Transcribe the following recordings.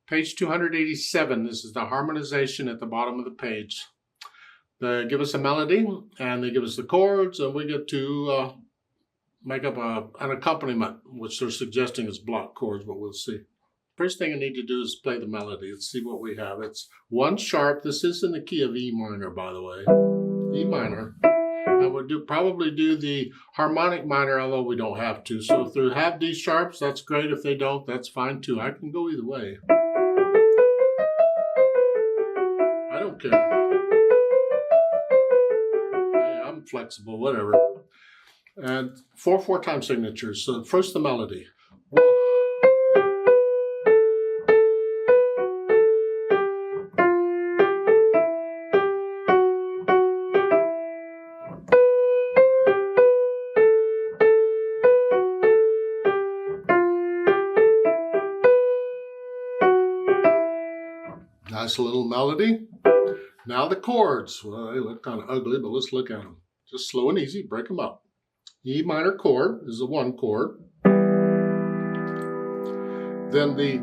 Page 287, this is the harmonization at the bottom of the page. They give us a melody, and they give us the chords, and we get to make up an accompaniment, which they're suggesting is block chords, but we'll see. First thing I need to do is play the melody. Let's see what we have. It's 1 sharp. This is in the key of E minor, by the way. E minor. I would probably do the harmonic minor, although we don't have to. So if they have D sharps, that's great. If they don't, that's fine too. I can go either way. I don't care. Hey, I'm flexible, whatever. And 4/4 time signatures. So first the melody. Nice little melody. Now the chords. Well, they look kind of ugly, but let's look at them. Just slow and easy, break them up. E minor chord is the 1 chord. Then the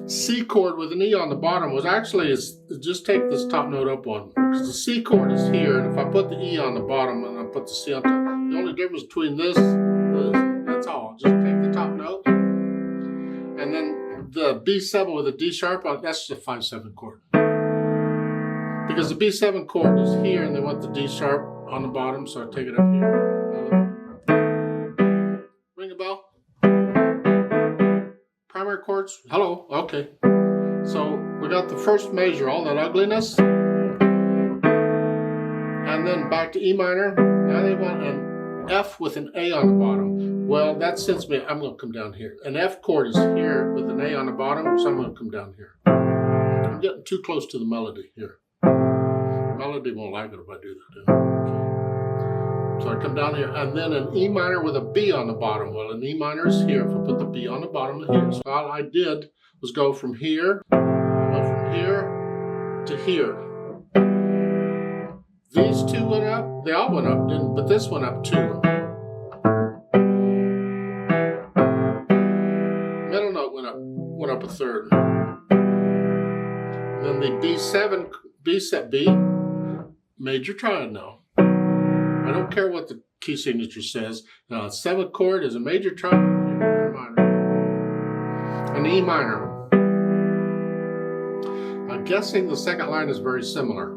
C chord with an E on the bottom was actually, just take this top note up one, because the C chord is here, and if I put the E on the bottom and I put the C on top, the only difference between this, that's all. Just take the top note, and then the B7 with a D sharp, that's the 5/7 chord. Because the B7 chord is here, and they want the D sharp on the bottom, so I take it up here. Ring a bell? Primary chords? Hello? Okay. So we got the first measure, all that ugliness. And then back to E minor. Now they want an F with an A on the bottom. Well, that sends me, I'm going to come down here. An F chord is here with an A on the bottom, so I'm going to come down here. I'm getting too close to the melody here. Melody won't like it if I do that. Okay. So I come down here, and then an E minor with a B on the bottom. Well, an E minor is here. If I put the B on the bottom of here. So all I did was go from here to here. These two went up. They all went up, didn't? But this went up too. Middle note went up a third. Then the B7, B major triad now. I don't care what the key signature says. Now, 7th chord is a major triad, minor, and E minor. I'm guessing the second line is very similar.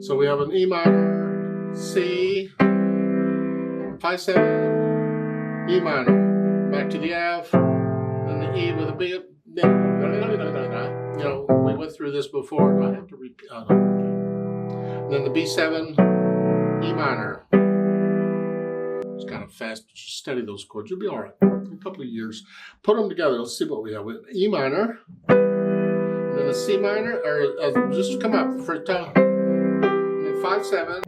So we have an E minor, C, 5/7, E minor, back to the F, then the E with a B. You know, we went through this before. Do I have to repeat? Oh, no. Then the B7, E minor. It's kind of fast, but just steady those chords. You'll be all right in a couple of years. Put them together. Let's see what we have. With E minor, and then a C minor, or just come up the first time. And then 5/7,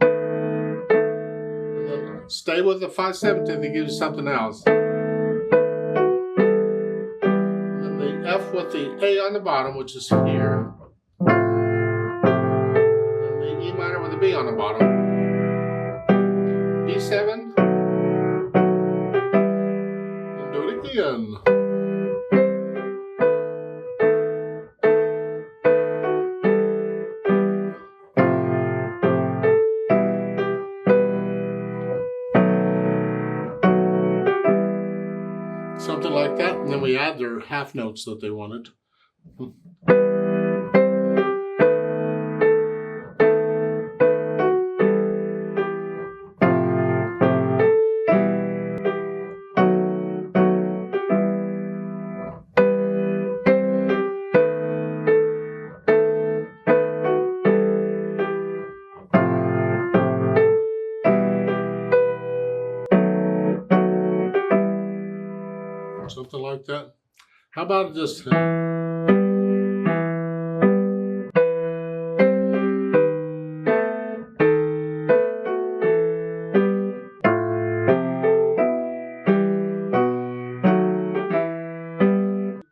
and then stay with the 5/7 till they give you something else. And then the F with the A on the bottom, which is here. And the E minor with the B on the bottom. B7, and do it again. Something like that, and then we add their half notes that they wanted. Something like that. How about this?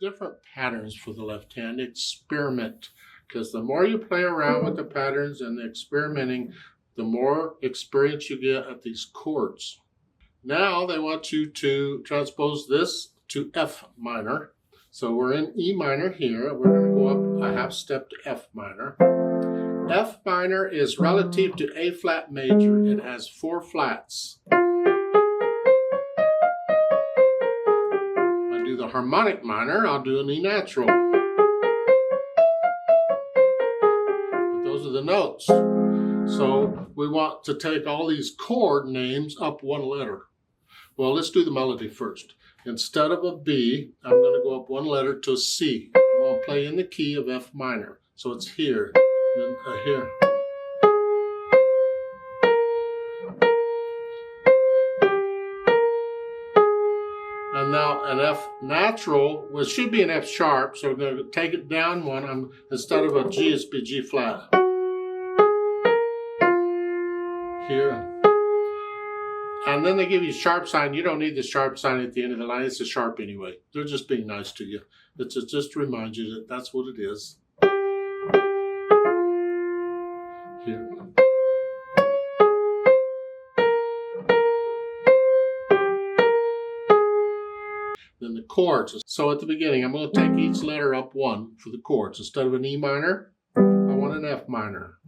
Different patterns for the left hand. Experiment, because the more you play around with the patterns and the experimenting, the more experience you get at these chords. Now they want you to transpose this to F minor. So we're in E minor here. We're going to go up a half step to F minor. F minor is relative to A flat major. It has 4 flats. If I do the harmonic minor, I'll do an E natural. But those are the notes. So we want to take all these chord names up 1 letter. Well, let's do the melody first. Instead of a B, I'm going to go up 1 letter to a C. I'm going to play in the key of F minor. So it's here, then here. And now an F natural, well, it should be an F sharp, so we're going to take it down 1. Instead of a G, it's be G flat. Here. And then they give you sharp sign. You don't need the sharp sign at the end of the line. It's a sharp anyway. They're just being nice to you. It's just to remind you that that's what it is. Here. Then the chords. So at the beginning, I'm going to take each letter up 1 for the chords. Instead of an E minor, I want an F minor.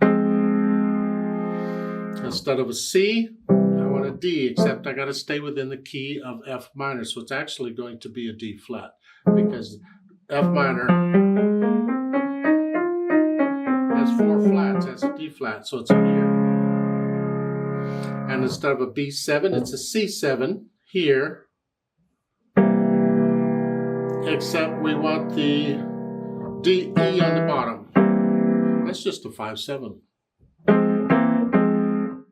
Instead of a C, I want a D, except I got to stay within the key of F minor. So it's actually going to be a D flat because F minor has 4 flats, has a D flat, so it's here. And instead of a B7, it's a C7 here, except we want the D, E on the bottom. That's just a 5/7.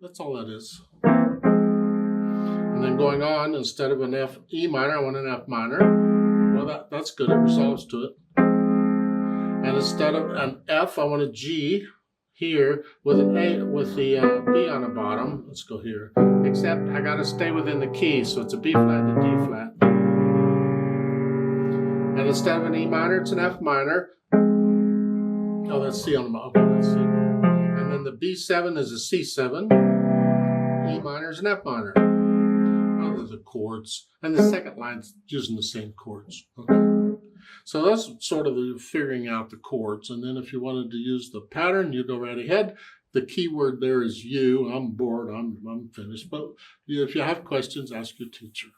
That's all that is. And then going on, instead of an F E minor, I want an F minor. Well, that's good. It resolves to it. And instead of an F, I want a G here with an A with the B on the bottom. Let's go here. Except I got to stay within the key, so it's a B flat and a D flat. And instead of an E minor, it's an F minor. Oh, that's C on the bottom. Okay, that's C. And then the B7 is a C7. E minor is an F minor. Those are the chords. And the second line's using the same chords. Okay. So that's sort of the figuring out the chords. And then if you wanted to use the pattern, you go right ahead. The key word there is you. I'm bored. I'm finished. But if you have questions, ask your teacher.